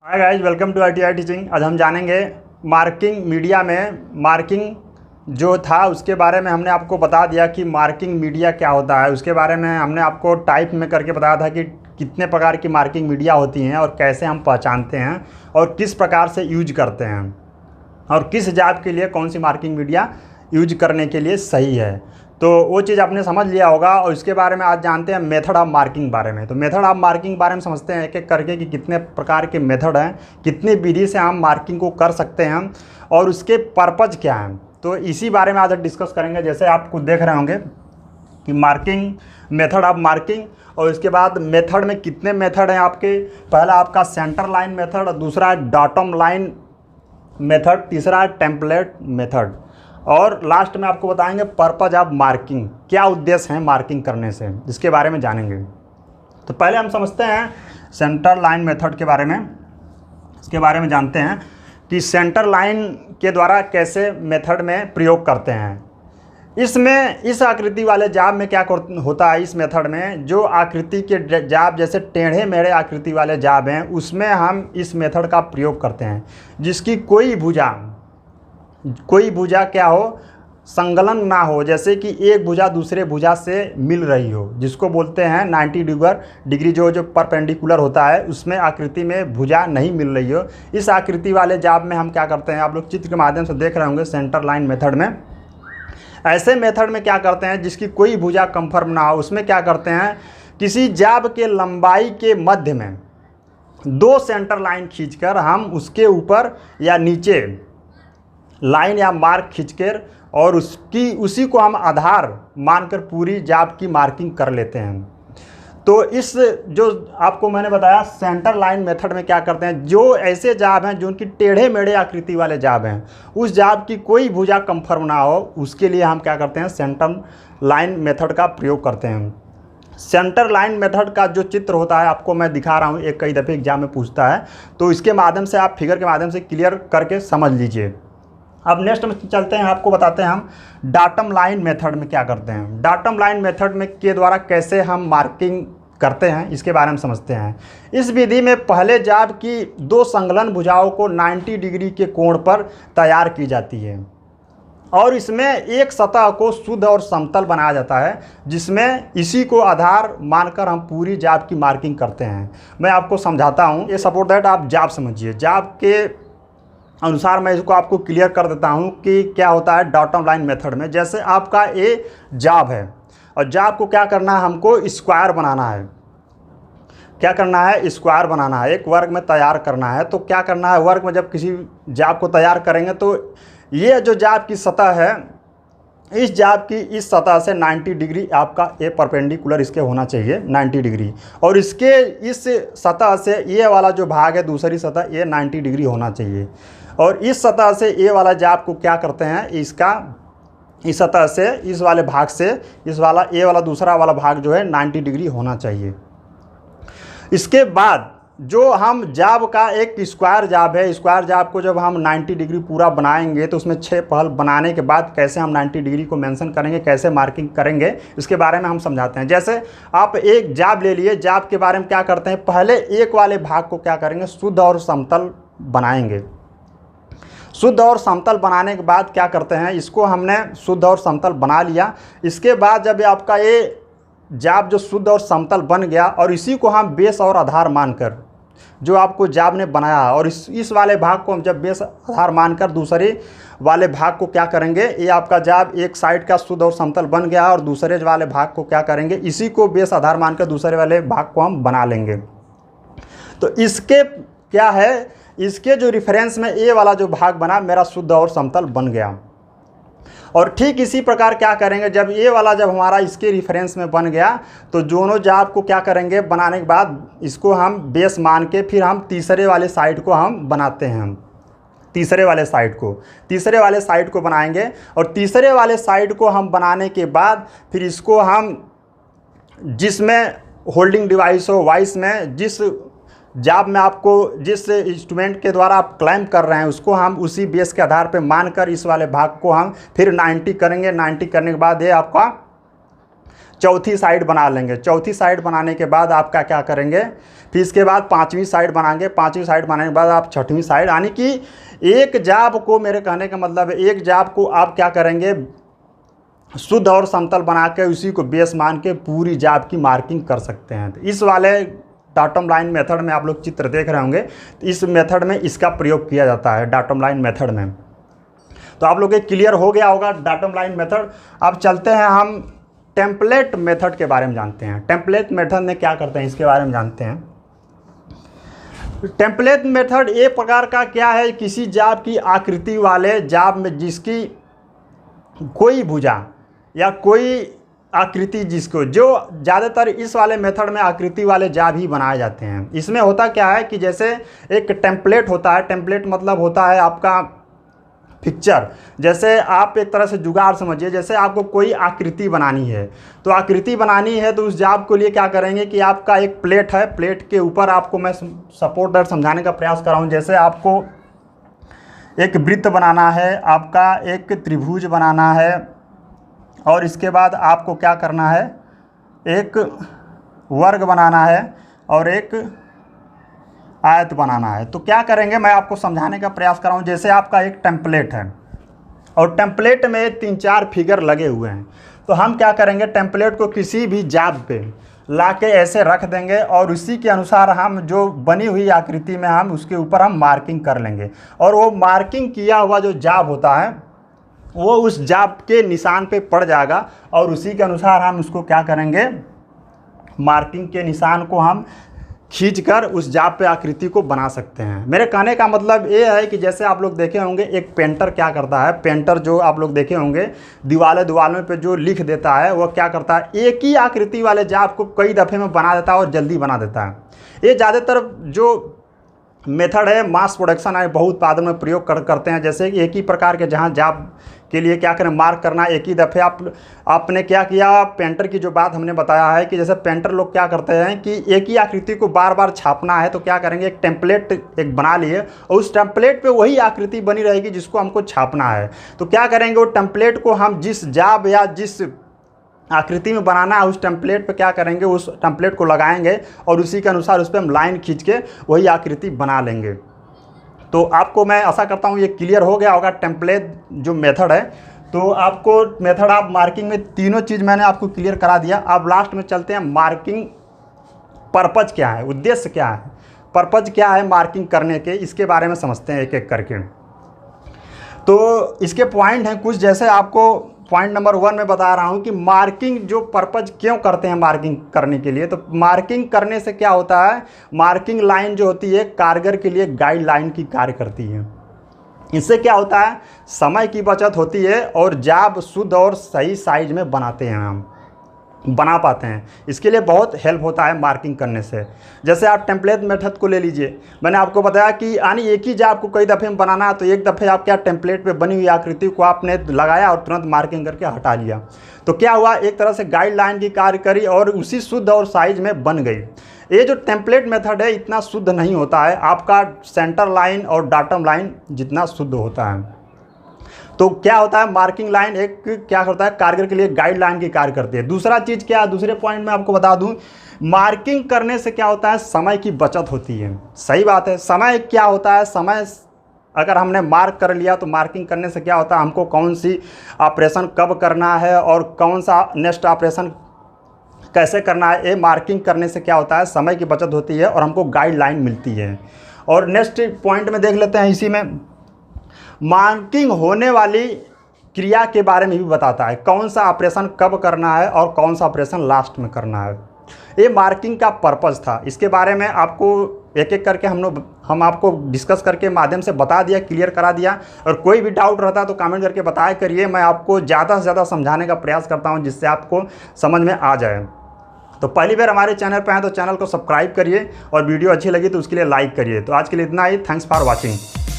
Hi guys, welcome to ITI teaching. आज हम जानेंगे मार्किंग मीडिया में मार्किंग जो था उसके बारे में। हमने आपको बता दिया कि मार्किंग मीडिया क्या होता है। उसके बारे में हमने आपको टाइप में करके बताया था कि कितने प्रकार की मार्किंग मीडिया होती हैं और कैसे हम पहचानते हैं और किस प्रकार से यूज करते हैं और किस जॉब के लिए कौन सी मार्किंग मीडिया यूज करने के लिए सही है। तो वो चीज़ आपने समझ लिया होगा और इसके बारे में आज जानते हैं मेथड ऑफ मार्किंग बारे में। तो मेथड ऑफ मार्किंग बारे में समझते हैं एक एक करके कि कितने प्रकार के मेथड हैं, कितनी विधि से हम मार्किंग को कर सकते हैं और उसके पर्पज़ क्या हैं। तो इसी बारे में आज डिस्कस करेंगे। जैसे आप खुद देख रहे होंगे कि मार्किंग, मेथड ऑफ मार्किंग, और इसके बाद मेथड में कितने मेथड हैं आपके। पहला आपका सेंटर लाइन मेथड, दूसरा डाटम लाइन मेथड, तीसरा टेम्पलेट मेथड, और लास्ट में आपको बताएंगे पर्पज ऑफ मार्किंग, क्या उद्देश्य है मार्किंग करने से, इसके बारे में जानेंगे। तो पहले हम समझते हैं सेंटर लाइन मेथड के बारे में। इसके बारे में जानते हैं कि सेंटर लाइन के द्वारा कैसे मेथड में प्रयोग करते हैं। इसमें इस आकृति वाले जाब में क्या होता है, इस मेथड में जो आकृति के जाब जैसे टेढ़े मेढ़े आकृति वाले जाब हैं उसमें हम इस मेथड का प्रयोग करते हैं, जिसकी कोई भुजा क्या हो, संगलन ना हो, जैसे कि एक भुजा दूसरे भुजा से मिल रही हो, जिसको बोलते हैं 90 डिग्री जो परपेंडिकुलर होता है, उसमें आकृति में भुजा नहीं मिल रही हो। इस आकृति वाले जाब में हम क्या करते हैं, आप लोग चित्र के माध्यम से देख रहे होंगे सेंटर लाइन मेथड में। ऐसे मेथड में क्या करते हैं जिसकी कोई भुजा कंफर्म ना हो, उसमें क्या करते हैं किसी जाब के लंबाई के मध्य में दो सेंटर लाइन खींचकर हम उसके ऊपर या नीचे लाइन या मार्क खींचकर और उसी को हम आधार मानकर पूरी जाब की मार्किंग कर लेते हैं। तो इस जो आपको मैंने बताया सेंटर लाइन मेथड में क्या करते हैं, जो ऐसे जाब हैं जो उनकी टेढ़े मेढ़े आकृति वाले जाब हैं, उस जाब की कोई भुजा कंफर्म ना हो, उसके लिए हम क्या करते हैं सेंटर लाइन मेथड का प्रयोग करते हैं। सेंटर लाइन मेथड का जो चित्र होता है आपको मैं दिखा रहा हूँ, एक कई दफ़े एग्जाम में पूछता है, तो इसके माध्यम से आप फिगर के माध्यम से क्लियर करके समझ लीजिए। अब नेक्स्ट में चलते हैं, आपको बताते हैं हम डाटम लाइन मेथड में क्या करते हैं। डाटम लाइन मेथड में के द्वारा कैसे हम मार्किंग करते हैं इसके बारे में समझते हैं। इस विधि में पहले जाब की दो संलग्न भुजाओं को 90 डिग्री के कोण पर तैयार की जाती है और इसमें एक सतह को शुद्ध और समतल बनाया जाता है, जिसमें इसी को आधार मानकर हम पूरी जाब की मार्किंग करते हैं। मैं आपको समझाता हूँ, ये सपोर्ट दैट आप जाब समझिए। जाब के अनुसार मैं इसको आपको क्लियर कर देता हूँ कि क्या होता है डाटम लाइन मेथड में। जैसे आपका ए जाब है और जाब को क्या करना है, हमको स्क्वायर बनाना है। क्या करना है, स्क्वायर बनाना है, एक वर्ग में तैयार करना है। तो क्या करना है, वर्ग में जब किसी जाब को तैयार करेंगे तो ये जो जाब की सतह है, इस जाब की इस सतह से 90 डिग्री आपका ए परपेंडिकुलर इसके होना चाहिए 90 डिग्री, और इसके इस सतह से ये वाला जो भाग है दूसरी सतह ये 90 डिग्री होना चाहिए। और इस सतह से ए वाला जाब को क्या करते हैं, इसका इस सतह से इस वाले भाग से इस वाला ए वाला दूसरा वाला भाग जो है 90 डिग्री होना चाहिए। इसके बाद जो हम जाब का एक स्क्वायर जाब है, स्क्वायर जाब को जब हम 90 डिग्री पूरा बनाएंगे तो उसमें 6 पहल बनाने के बाद कैसे हम 90 डिग्री को मेंशन करेंगे, कैसे मार्किंग करेंगे, इसके बारे में हम समझाते हैं। जैसे आप एक जाब ले लिए, जाब के बारे में क्या करते हैं, पहले एक वाले भाग को क्या करेंगे शुद्ध और समतल बनाएंगे। शुद्ध और समतल बनाने के बाद क्या करते हैं, इसको हमने शुद्ध और समतल बना लिया। इसके बाद जब आपका ये जाब जो शुद्ध और समतल बन गया और इसी को हम बेस और आधार मानकर जो आपको जाब ने बनाया, और इस वाले भाग को हम जब बेस आधार मानकर दूसरे वाले भाग को क्या करेंगे, ये आपका जाब एक साइड का शुद्ध और समतल बन गया और दूसरे वाले भाग को क्या करेंगे, इसी को बेस आधार मानकर दूसरे वाले भाग को हम बना लेंगे। तो इसके क्या है, इसके जो रिफरेंस में ए वाला जो भाग बना मेरा शुद्ध और समतल बन गया। और ठीक इसी प्रकार क्या करेंगे, जब ये वाला जब हमारा इसके रिफरेंस में बन गया तो दोनों जाब को क्या करेंगे, बनाने के बाद इसको हम बेस मान के फिर हम तीसरे वाले साइड को हम बनाते हैं। हम तीसरे वाले साइड को बनाएंगे और तीसरे वाले साइड को हम बनाने के बाद फिर इसको हम जिसमें होल्डिंग डिवाइस हो, वाइस में जिस जाब में आपको जिस इंस्ट्रूमेंट के द्वारा आप क्लाइम कर रहे हैं उसको हम उसी बेस के आधार पर मानकर इस वाले भाग को हम फिर 90 करेंगे। 90 करने के बाद ये आपका चौथी साइड बना लेंगे। चौथी साइड बनाने के बाद आपका क्या करेंगे, फिर इसके बाद पांचवी साइड बनाएंगे। पांचवी साइड बनाने के बाद आप छठवीं साइड, यानी कि एक जाब को, मेरे कहने का मतलब है एक जाब को आप क्या करेंगे, शुद्ध और समतल बना के उसी को बेस मान के पूरी जाब की मार्किंग कर सकते हैं। तो इस वाले डाटम लाइन मेथड में आप लोग चित्र देख रहे होंगे, तो इस मेथड में इसका प्रयोग किया जाता है डाटम लाइन मेथड में। तो आप लोग क्लियर हो गया होगा डाटम लाइन मेथड। अब चलते हैं हम टेम्पलेट मेथड के बारे में जानते हैं। टेम्पलेट मेथड में क्या करते हैं इसके बारे में जानते हैं। टेम्पलेट मेथड एक प्रकार का क्या है, किसी जाब की आकृति वाले जाब में जिसकी कोई भुजा या कोई आकृति जिसको, जो ज़्यादातर इस वाले मेथड में आकृति वाले जाब ही बनाए जाते हैं। इसमें होता क्या है कि जैसे एक टेम्पलेट होता है, टेम्पलेट मतलब होता है आपका पिक्चर। जैसे आप एक तरह से जुगाड़ समझिए, जैसे आपको कोई आकृति बनानी है, तो आकृति बनानी है तो उस जाब को लिए क्या करेंगे कि आपका एक प्लेट है, प्लेट के ऊपर आपको मैं सपोर्टर समझाने का प्रयास कर रहा हूँ। जैसे आपको एक वृत्त बनाना है, आपका एक त्रिभुज बनाना है, और इसके बाद आपको क्या करना है, एक वर्ग बनाना है और एक आयत बनाना है। तो क्या करेंगे, मैं आपको समझाने का प्रयास कर रहा हूँ। जैसे आपका एक टेम्पलेट है और टेम्पलेट में 3-4 फिगर लगे हुए हैं, तो हम क्या करेंगे, टेम्पलेट को किसी भी जाब पे ला के ऐसे रख देंगे और उसी के अनुसार हम जो बनी हुई आकृति में हम उसके ऊपर हम मार्किंग कर लेंगे। और वो मार्किंग किया हुआ जो जाब होता है वो उस जाब के निशान पे पड़ जाएगा और उसी के अनुसार हम उसको क्या करेंगे, मार्किंग के निशान को हम खींचकर उस जाब पे आकृति को बना सकते हैं। मेरे कहने का मतलब ये है कि जैसे आप लोग देखे होंगे एक पेंटर क्या करता है, पेंटर जो आप लोग देखे होंगे दीवारों पे जो लिख देता है, वो क्या करता है, एक ही आकृति वाले जाब को कई दफ़े में बना देता है और जल्दी बना देता है। ये ज़्यादातर जो मेथड है मास प्रोडक्शन है, बहुत उत्पादन में प्रयोग करते हैं। जैसे एक ही प्रकार के जहाँ जाब के लिए क्या करें, मार्क करना एक ही दफ़े। आपने क्या किया, पेंटर की जो बात हमने बताया है कि जैसे पेंटर लोग क्या करते हैं कि एक ही आकृति को बार बार छापना है, तो क्या करेंगे, एक टेम्पलेट एक बना लिए और उस टेम्पलेट पे वही आकृति बनी रहेगी जिसको हमको छापना है। तो क्या करेंगे, वो टेम्पलेट को हम जिस जाब या जिस आकृति में बनाना है उस टेम्पलेट पे क्या करेंगे, उस टेम्पलेट को लगाएंगे और उसी के अनुसार उस पर हम लाइन खींच के वही आकृति बना लेंगे। तो आपको मैं आशा करता हूँ ये क्लियर हो गया होगा टेम्पलेट जो मेथड है। तो आपको मेथड आप मार्किंग में तीनों चीज़ मैंने आपको क्लियर करा दिया। अब लास्ट में चलते हैं मार्किंग पर्पज क्या है, उद्देश्य क्या है, पर्पज क्या है मार्किंग करने के, इसके बारे में समझते हैं एक एक करके। तो इसके पॉइंट हैं कुछ, जैसे आपको पॉइंट नंबर 1 में बता रहा हूं कि मार्किंग जो पर्पज क्यों करते हैं मार्किंग करने के लिए। तो मार्किंग करने से क्या होता है, मार्किंग लाइन जो होती है कारगर के लिए गाइडलाइन की कार्य करती है। इससे क्या होता है, समय की बचत होती है और जाब शुद्ध और सही साइज में बनाते हैं, हम बना पाते हैं। इसके लिए बहुत हेल्प होता है मार्किंग करने से। जैसे आप टेम्पलेट मेथड को ले लीजिए, मैंने आपको बताया कि यानी एक ही जाब को कई दफ़े में बनाना है, तो एक दफ़े आप क्या टेम्पलेट पे बनी हुई आकृति को आपने लगाया और तुरंत मार्किंग करके हटा लिया, तो क्या हुआ, एक तरह से गाइडलाइन की कार्य करी और उसी शुद्ध और साइज में बन गई। ये जो टेम्पलेट मेथड है इतना शुद्ध नहीं होता है आपका सेंटर लाइन और डाटम लाइन जितना शुद्ध होता है। तो क्या होता है, मार्किंग लाइन एक क्या करता है, कारगर के लिए गाइडलाइन की कार्य करती है। दूसरा चीज़ क्या है, दूसरे पॉइंट में आपको बता दूं, मार्किंग करने से क्या होता है, समय की बचत होती है। सही बात है। समय क्या होता है, समय अगर हमने मार्क कर लिया तो मार्किंग करने से क्या होता है, हमको कौन सी ऑपरेशन कब करना है और कौन सा नेक्स्ट ऑपरेशन कैसे करना है, ये मार्किंग करने से क्या होता है, समय की बचत होती है और हमको गाइडलाइन मिलती है। और नेक्स्ट पॉइंट में देख लेते हैं, इसी में मार्किंग होने वाली क्रिया के बारे में भी बताता है, कौन सा ऑपरेशन कब करना है और कौन सा ऑपरेशन लास्ट में करना है। ये मार्किंग का पर्पस था। इसके बारे में आपको एक एक करके हम आपको डिस्कस करके माध्यम से बता दिया, क्लियर करा दिया। और कोई भी डाउट रहता है तो कमेंट करके बताया करिए, मैं आपको ज़्यादा से ज़्यादा समझाने का प्रयास करता हूँ जिससे आपको समझ में आ जाए। तो पहली बार हमारे चैनल पर हैं तो चैनल को सब्सक्राइब करिए और वीडियो अच्छी लगी तो उसके लिए लाइक करिए। तो आज के लिए इतना ही। Thanks for watching.